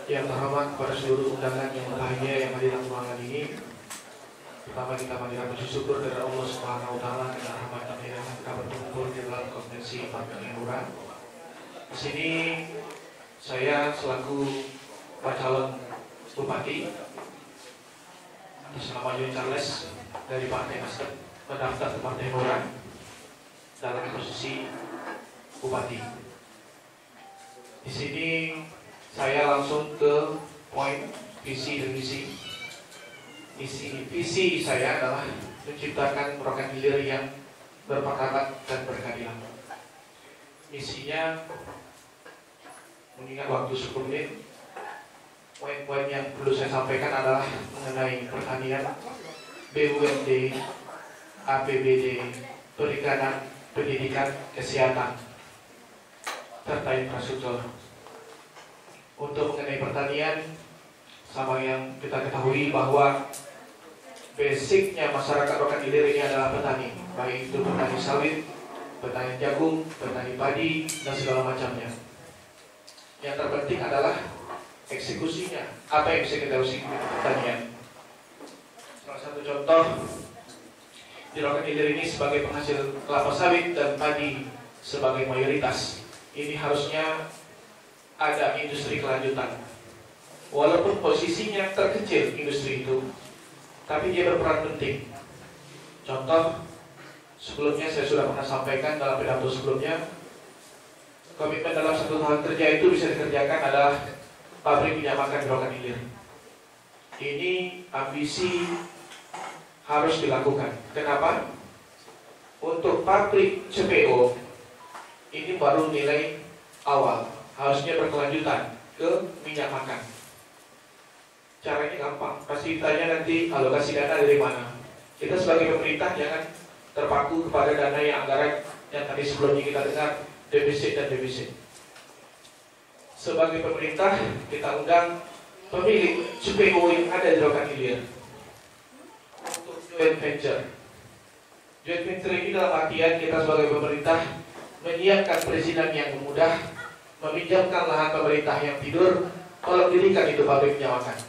Yang terhormat kepada seluruh undangan yang berbahagia yang hadir dalam ruangan ini. Pertama kita panjatkan puji syukur kepada Allah Subhanahu wa taala dengan rahmat dan hidayah kita berkumpul di dalam konvensi Partai Hanura. Di sini saya selaku calon bupati atas nama Joy Charles dari Partai Nasdem mendaftar ke Partai Hanura dalam posisi bupati. Di sini saya langsung ke poin visi dan misi. Visi saya adalah menciptakan program hilir yang bermartabat dan berkeadilan. Misinya, mengingat waktu 10 menit, poin-poin yang perlu saya sampaikan adalah mengenai pertanian, BUMD, APBD, perikanan, pendidikan, kesehatan, serta infrastruktur. Untuk mengenai pertanian, sama yang kita ketahui bahwa basicnya masyarakat Rokan Hilir ini adalah petani, baik itu petani sawit, petani jagung, petani padi, dan segala macamnya. Yang terpenting adalah eksekusinya. Apa yang bisa kita usahakan di pertanian? Salah satu contoh di Rokan Hilir ini sebagai penghasil kelapa sawit dan padi sebagai mayoritas. Ini harusnya ada industri kelanjutan. Walaupun posisinya terkecil industri itu, tapi dia berperan penting. Contoh, sebelumnya saya sudah pernah sampaikan dalam pidato sebelumnya, komitmen dalam satu tahun kerja itu bisa dikerjakan adalah pabrik minyak makan di Rokan Hilir. Ini ambisi harus dilakukan. Kenapa? Untuk pabrik CPO ini baru nilai awal, harusnya berkelanjutan ke minyak makan. Caranya gampang, pasti ditanya nanti alokasi dana dari mana. Kita sebagai pemerintah jangan terpaku kepada dana yang anggaran yang tadi sebelumnya kita dengar defisit dan defisit. Sebagai pemerintah kita undang pemilik CPO yang ada di Rokan Hilir untuk joint venture. Joint venture ini dalam artian kita sebagai pemerintah menyiapkan perizinan yang mudah, meminjamkan lahan pemerintah yang tidur, tolong dirikan itu pabrik minyak makan.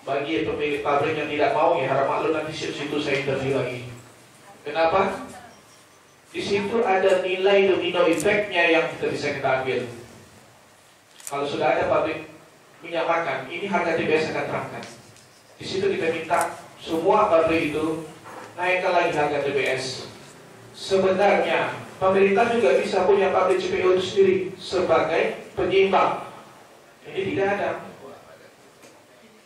Bagi pemilik pabrik yang tidak mau, ya harap maklum nanti situ saya interview lagi. Kenapa? Di situ ada nilai domino efeknya yang bisa kita ambil. Kalau sudah ada pabrik minyak makan, ini harga TBS akan terangkat. Di situ kita minta semua pabrik itu naikkan lagi harga TBS. Sebenarnya pemerintah juga bisa punya pabrik CPO itu sendiri sebagai penyeimbang. Ini tidak ada.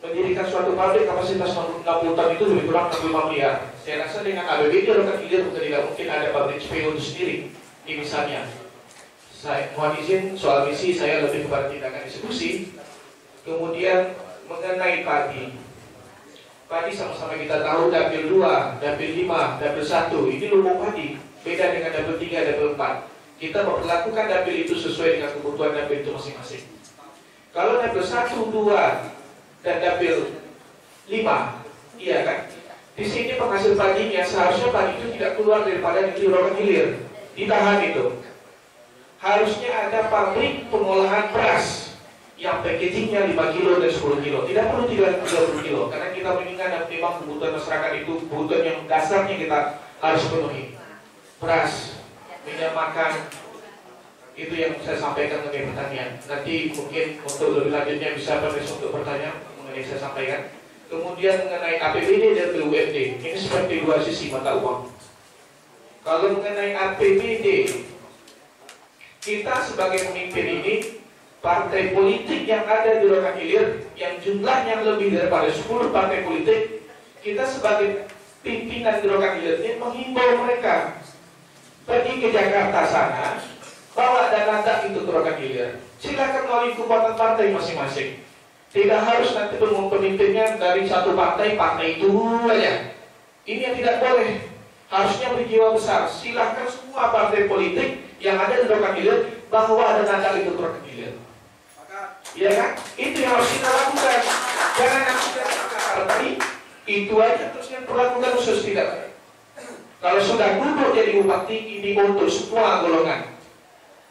Mendirikan suatu pabrik kapasitas 60 ton itu lebih kurang 65 miliar. Saya rasa dengan APBD Rokan Hilir bukan tidak mungkin ada pabrik CPO itu sendiri. Ini misalnya. Saya mohon izin soal misi saya lebih kepada tindakan eksekusi. Kemudian mengenai padi. Padi sama-sama kita tahu dapil 2, dapil 5, dapil 1 ini lumbung padi. Beda dengan dapil 3, dapil 4. Kita memperlakukan dapil itu sesuai dengan kebutuhan dapil itu masing-masing. Kalau dapil 1, 2 dan dapil 5, iya kan? Di sini penghasil padinya seharusnya padi itu tidak keluar daripada negeri Rokan Hilir, ditahan itu. Harusnya ada pabrik pengolahan beras yang packagingnya 5 kilo dan 10 kilo, tidak perlu 30 kilo, karena kita mengingat memang kebutuhan masyarakat itu kebutuhan yang dasarnya kita harus penuhi. Beras, minyak makan, itu yang saya sampaikan mengenai pertanian. Nanti mungkin untuk lebih lanjutnya bisa untuk bertanya mengenai saya sampaikan. Kemudian mengenai APBD dan BUMD, ini seperti dua sisi mata uang. Kalau mengenai APBD, kita sebagai pemimpin ini, partai politik yang ada di Rokan Hilir, yang jumlahnya lebih daripada 10 partai politik, kita sebagai pimpinan di Rokan Hilir ini menghimbau mereka pergi ke Jakarta sana, bawa dana itu ke Rokan Hilir. Silakan melalui kekuatan partai masing-masing. Tidak harus nanti pemimpinnya dari satu partai itu aja. Ini yang tidak boleh. Harusnya berjiwa besar. Silakan semua partai politik yang ada di Rokan Hilir bahwa ada dana itu ke Rokan Hilir. Ya kan? Itu yang harus kita lakukan. Jangan yang sudah terkakar tadi itu aja terus yang perlakukan khusus tidak. Kalau sudah duduk jadi bupati, ini untuk semua golongan,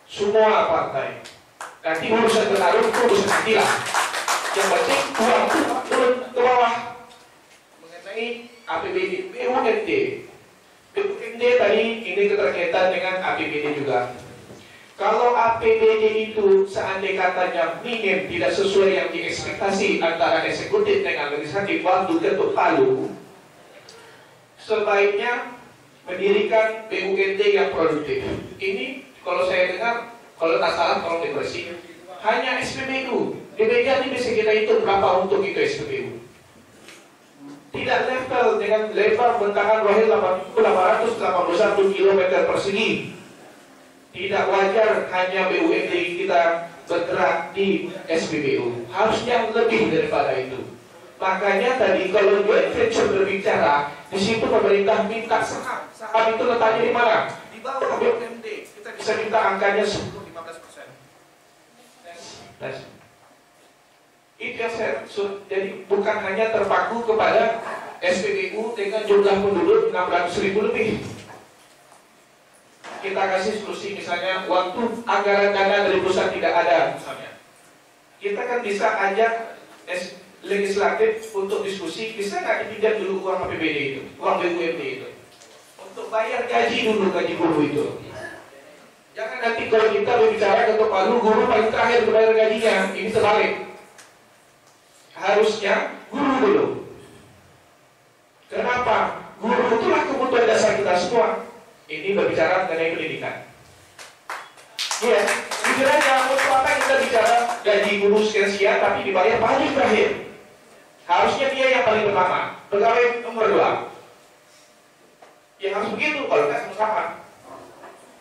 semua partai. Nanti urusan bertarung itu urusan nanti lah. Yang penting uang itu turun ke bawah. Mengenai APBD, BUMD. BUMD tadi ini keterkaitan dengan APBD juga. Kalau APBD itu seandainya katanya minim, tidak sesuai yang diekspektasi antara eksekutif dengan legislatif waktu ketuk palu, sebaiknya mendirikan BUMD yang produktif. Ini kalau saya dengar, kalau tak salah tolong dikoreksi, hanya SPBU. Di meja ini bisa kita hitung berapa untuk itu SPBU. Tidak level dengan lebar bentangan wahid 881 km persegi. Tidak wajar hanya BUMD kita bergerak di SPBU. Harusnya lebih daripada itu. Makanya tadi kalau joint venture berbicara, di situ pemerintah minta saham. Saham itu letaknya di mana? Di bawah BUMD. Kita bisa minta angkanya 10-15%. Itu yang saya jadi bukan hanya terpaku kepada SPBU dengan jumlah penduduk 600.000 lebih. Kita kasih solusi misalnya waktu anggaran dana dari pusat tidak ada misalnya. Kita kan bisa ajak legislatif untuk diskusi, bisa nggak dipinjam dulu uang APBD itu, uang BUMD itu, untuk bayar gaji dulu, gaji guru itu. Jangan nanti kalau kita berbicara ketuk palu, guru paling terakhir bayar gajinya, ini terbalik. Harusnya guru dulu. Kenapa? Guru itulah kebutuhan dasar kita semua. Ini berbicara mengenai pendidikan. Iya, jujur aja, untuk apa kita bicara gaji guru sekian-sekian tapi dibayar paling terakhir? Harusnya dia yang paling pertama, pegawai nomor 2. Ya harus begitu, kalau nggak sama-sama.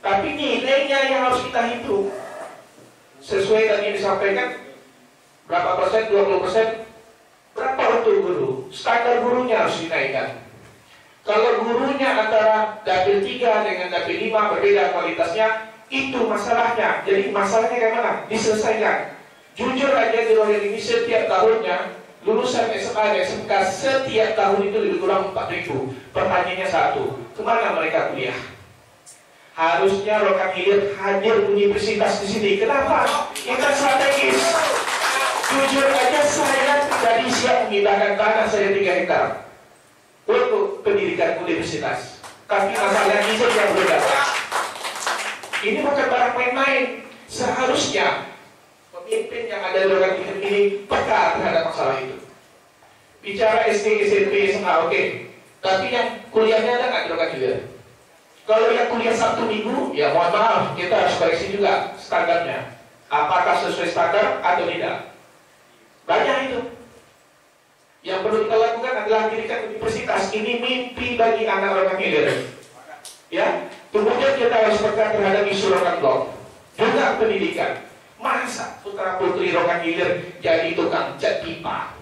Tapi nilainya yang harus kita hitung. Sesuai tadi disampaikan, berapa persen, 20%, berapa untuk guru? Standar gurunya harus dinaikkan. Kalau gurunya antara dapil 3 dengan dapil 5 berbeda kualitasnya, itu masalahnya. Jadi masalahnya kayak mana? Diselesaikan. Jujur aja di Royal ini setiap tahunnya lulusan SMA dan SMK setiap tahun itu lebih kurang 4.000. Pertanyaannya satu, kemana mereka kuliah? Harusnya Rokan Hilir hadir universitas di sini. Kenapa? Itu strategis. Jujur aja saya tadi siap memindahkan tanah saya 3 hektar untuk pendidikan universitas. Tapi masalahnya izin yang berbeda. Ini bukan barang main-main. Seharusnya pemimpin yang ada di Rokan Hilir ini peka terhadap masalah itu. Bicara SD, SMP, SMA, oke. Tapi yang kuliahnya ada nggak di Rokan Hilir? Kalau yang kuliah Sabtu Minggu, ya mohon maaf, kita harus koreksi juga standarnya. Apakah sesuai standar atau tidak? Banyak itu. Yang perlu kita lakukan adalah dirikan universitas. Ini mimpi bagi anak Rokan Hilir. Ya, kemudian kita harus peka terhadap isu Rokan Blok. Juga pendidikan. Masa putra putri Rokan Hilir jadi tukang cat pipa,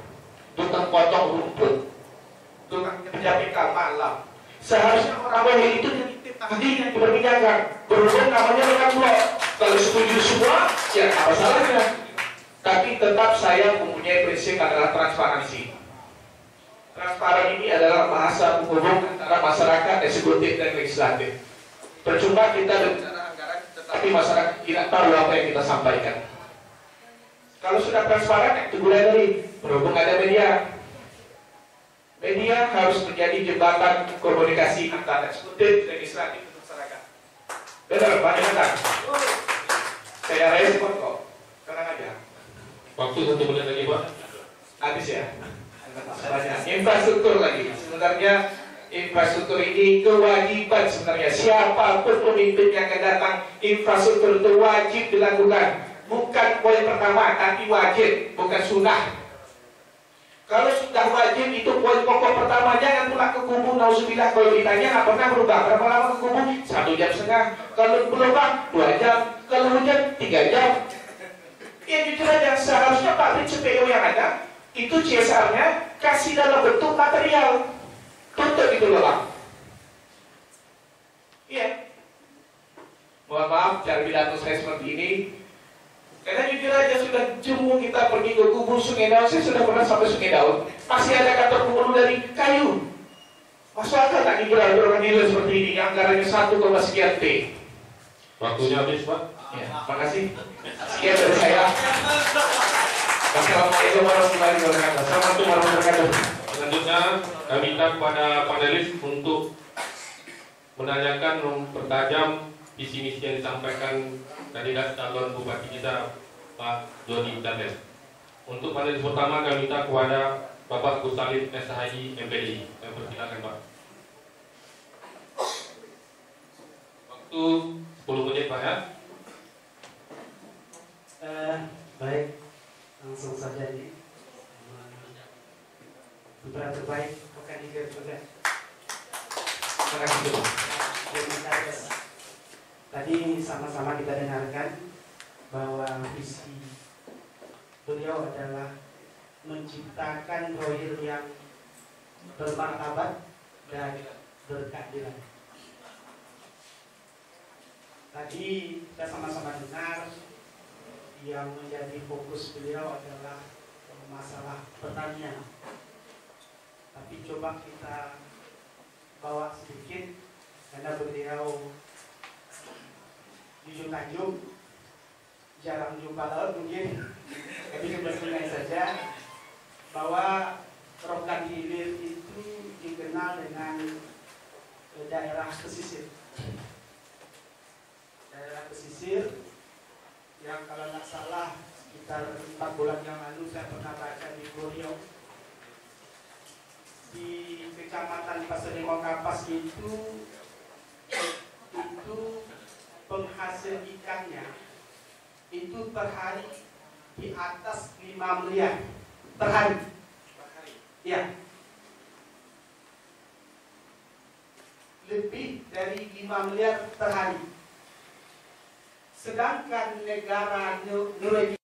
tukang potong rumput, tukang penjahit malam. Seharusnya orang wahid itu jadi tim ahli yang diperbincangkan. Berhubung namanya Rokan Blok. Kalau setuju semua, ya apa salahnya? Tapi tetap saya mempunyai prinsip adalah transparansi. Transparan ini adalah bahasa penghubung antara masyarakat, eksekutif, dan legislatif. Percuma kita berbicara anggaran, tetapi masyarakat tidak tahu apa yang kita sampaikan. Kalau sudah transparan, itu mulai dari berhubung ada media. Media harus menjadi jembatan komunikasi antara eksekutif, legislatif, dan masyarakat. Benar, Pak Jonathan? Saya respon kok. Tenang aja. Waktu 1 menit lagi, Pak. Habis ya? Banyak. Infrastruktur lagi. Sebenarnya infrastruktur ini kewajiban sebenarnya. Siapapun pemimpin yang akan datang, infrastruktur itu wajib dilakukan. Bukan poin pertama, tapi wajib, bukan sunnah. Kalau sudah wajib itu poin pokok pertama. Jangan pulang ke kubu, nauzubillah. Kalau ditanya nggak pernah berubah. Berapa lama ke kubu? 1,5 jam. Kalau berubah 2 jam. Kalau hujan 3 jam. Ya jujur aja, seharusnya pabrik CPO yang ada itu CSR-nya kasih dalam bentuk material. Tutup itu doang. Iya. Mohon maaf cara pidato saya seperti ini. Karena jujur aja sudah jemu kita pergi ke kubur Sungai Daun. Saya sudah pernah sampai Sungai Daun. Masih ada kantor pembunuh dari kayu. Masuk akal tak dijual Rokan Hilir seperti ini yang anggarannya 1, sekian T. Waktunya habis, Pak. Ya, makasih. Sekian dari saya. Wassalamualaikum warahmatullahi wabarakatuh. Assalamualaikum warahmatullahi wabarakatuh. Selanjutnya kami minta kepada panelis untuk menanyakan, mempertajam visi misi yang disampaikan kandidat calon bupati kita Pak Dodi Daten. Untuk panelis pertama kami minta kepada Bapak Kusalim SHI MPDI. Saya persilakan Pak. Waktu 10 menit Pak ya. Baik, langsung saja ini. Putra terbaik bukan tiga juga. Terima kasih Pak. Terima kasih. Tadi sama-sama kita dengarkan bahwa visi beliau adalah menciptakan Rohil yang bermartabat dan berkeadilan. Tadi kita sama-sama dengar yang menjadi fokus beliau adalah masalah pertanian. Tapi coba kita bawa sedikit karena beliau di Tanjung jarang jumpa laut mungkin. Jadi kita sungai saja bahwa Rokan Hilir itu dikenal dengan daerah pesisir. Daerah pesisir yang kalau tidak salah sekitar 4 bulan yang lalu saya pernah baca di Goryeo di kecamatan Pasirimo Kapas itu penghasil ikannya itu per hari di atas 5 miliar per hari. Ya, lebih dari 5 miliar per hari. Sedangkan negara Norwegia